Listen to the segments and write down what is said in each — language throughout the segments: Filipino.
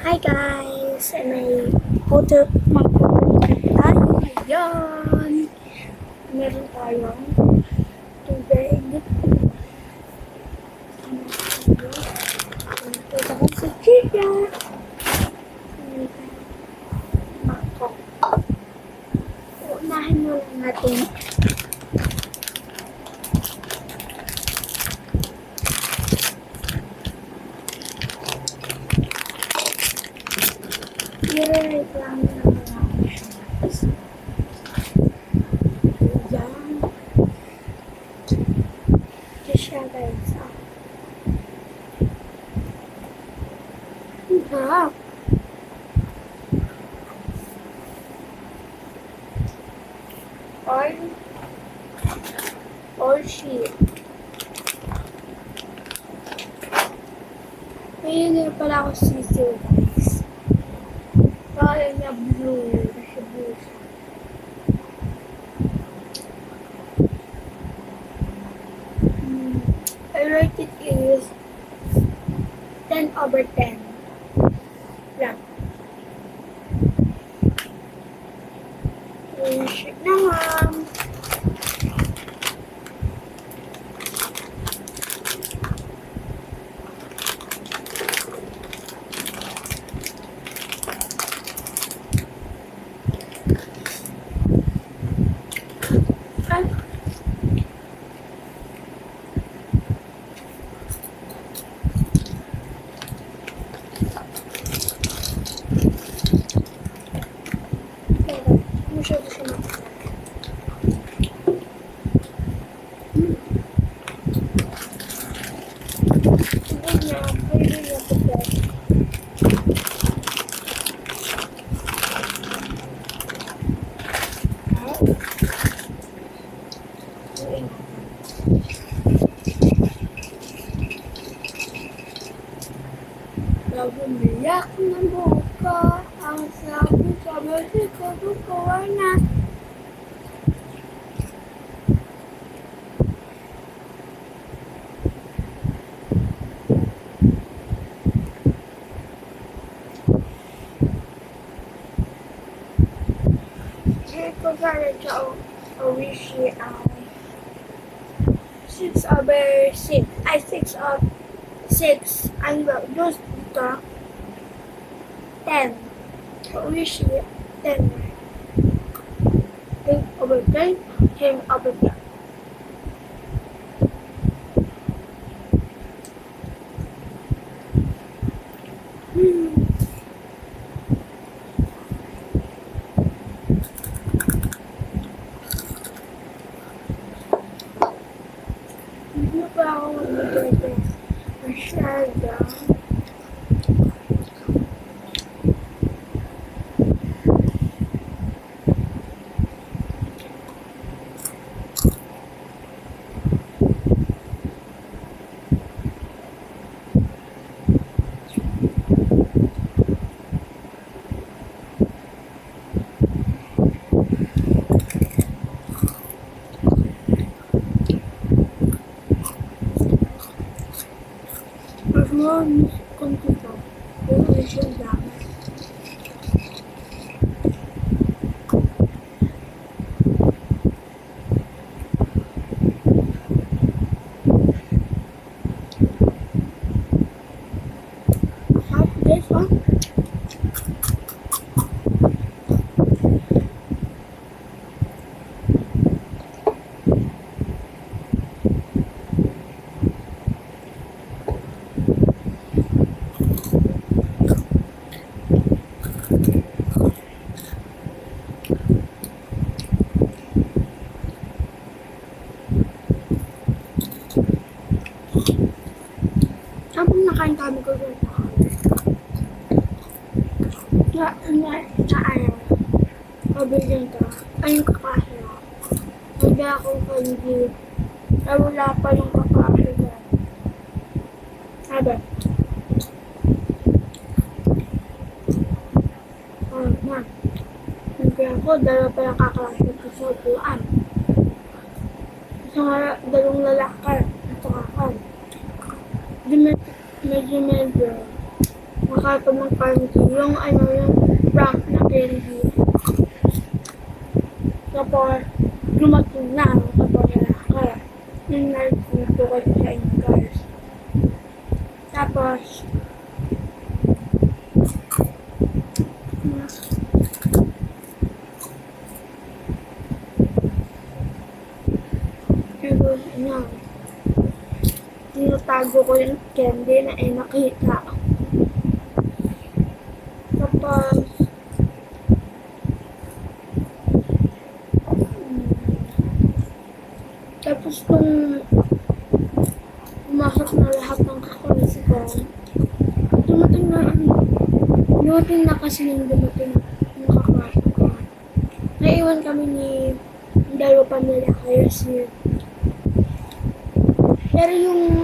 Hi guys! May magpupunta tayo ngayon. Meron tayong tubig. Punta ko sa Chica. Mako. Unahin mo lang natin. I-reklamo naman namin siya. Yan. Ito siya guys. Harap. Or sheet. Ngayon na pala ako sisiw guys. Kaya niya blue. Kasi blue siya. I rate it is 10/10. Lang. Shake na ma'am. Masyado siya matagal. Pwede niya pagkat. Nabumiyak na buka. Ang sabi ko bukawa na. Ko sana siya Oishi 6/6. Ay, 6/6. Ano, just dito. 10. Oishi 10. 10/10. 10/10. Hindi pa ako magbibigay masyado. Mas komplikado. Pero siya dami. Hot this one. Habang nakain kami ko doon na ano, pabigyan ka, ayun kakasya. Hindi akong kanji. Ay wala pa yung kakasya. Sabi. Na. Hindi ako, dalawa pa yung kakasya ko sa upuan. Dalawang lalaki. Ito kakan. Medyo Makaka ng candy. Yung ano, yung prank na candy. Tapos, dumating na ako kapag kaya, yung nalito ko sa inyo guys. Tapos, ano, tinatago ko yung candy na nakita. Tapos, tapos kung pumasok na lahat ng kaklase ko, dumating na kasi nung dumating yung kaklase ko. Naiwan kami ni dalawa pa nila kaya si pero yung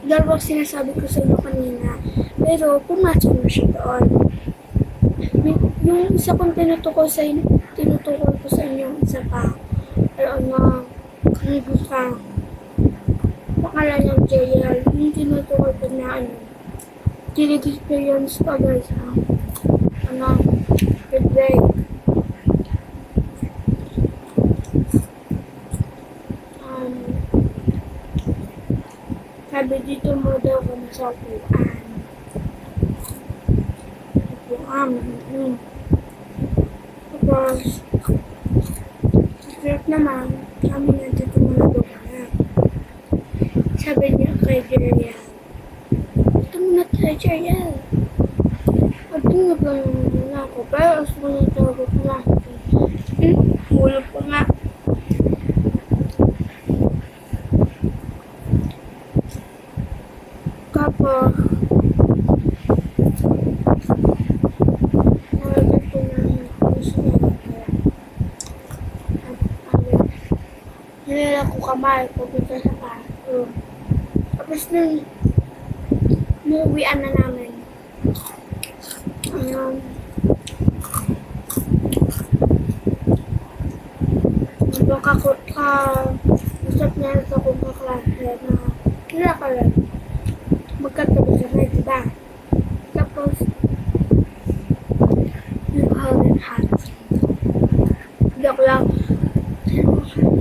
dalawang sinasabi ko sa inyo kanina, pero pumasok na siya doon. Yung isa kong tinutukol ko sa inyo, isa pa, pero ano, yung isa, pangalan niya JL, yung tinutukol ko na ano, Kilig experience ko guys, ano, good day. Sabi dito mo daw kung sa upuan. Tapos, secret naman, kami na dito mga doon. Sabi niya kay Jeriel, ito muna tayo Jeriel. At tingnan pa naman ako, pero as mo na tawag ko na. Hulog ko nga. Tapos, nalagay ko na yung nilala ko kamay papunta sa bathroom. Tapos nung umuwian na namin. Ayun. Usap na ito kong kaklase na kila ka lang. Magkatabi kami, diba? Tapos, yung hold and hands. Hindi ako lang,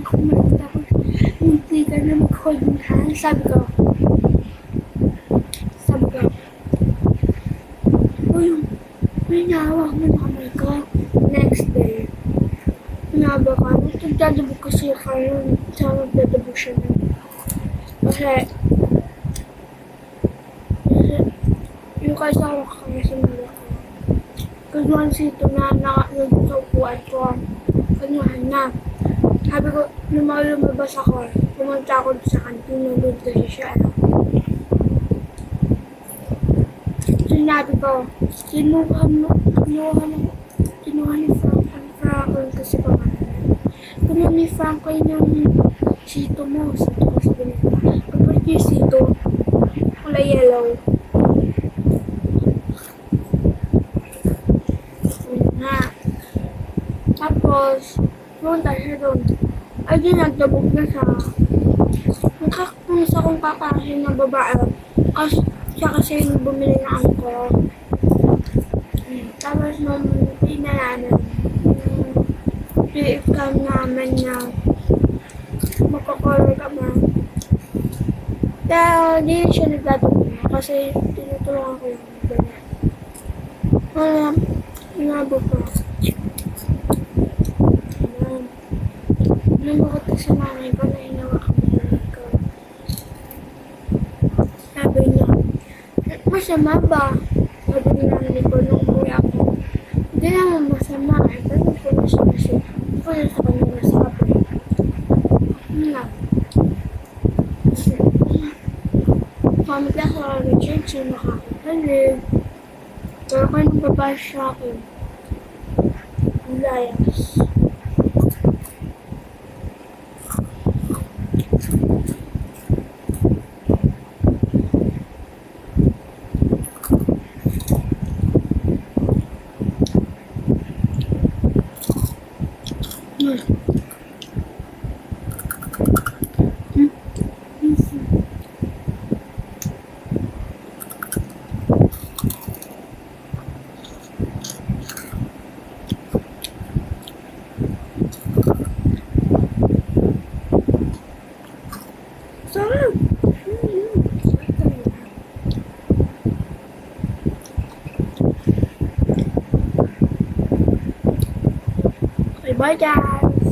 ako malit ako. Hindi ka na mag-hold and hands. Sabi ko, may nahawak mo na kamay ko. Next day, pinaba ka. Nagdadabog kasi kayo. Sana nagdadabog siya na. Kasi, yung kasama ko kasi nila ko. Kanyuhan sito na nakasunod sa upuan ko. Kanyuhan na. Sabi ko, lumabas ako. Pumunta ako sa kantin. Nandun kasi siya. Sinabi ko, kinuha ni Frank kasi pangalan. Kinuha ni Frank yung sito mo. Sito ko sabi nila. Kapag yung sito, kulay yellow. Tapos, pumunta siya doon. Ay, di nagdabog na siya. Nakakunis akong kakasin ng babae. Siya kasi yung bumili na ako. Tapos nung pinalanan, i-scam namin na magkakolor ka man. Kaya di siya nagdadabog na kasi tinutulungan ko yung bumili. Kaya, inabog ko. Namukot ko sa nanay ko na inawa kami ko. Sabi niya, masama ba? Sabi ni nanay ko nung umuwi ako. Hindi naman masama. Pero ko na siya kasi. Hindi ko na sa kanya nasabi. Nga. Kami ka sa Richard siya nakakapalig. Pero kung nagbabash siya akin, layas. Sarap! Sarap talaga. Okay, bye guys!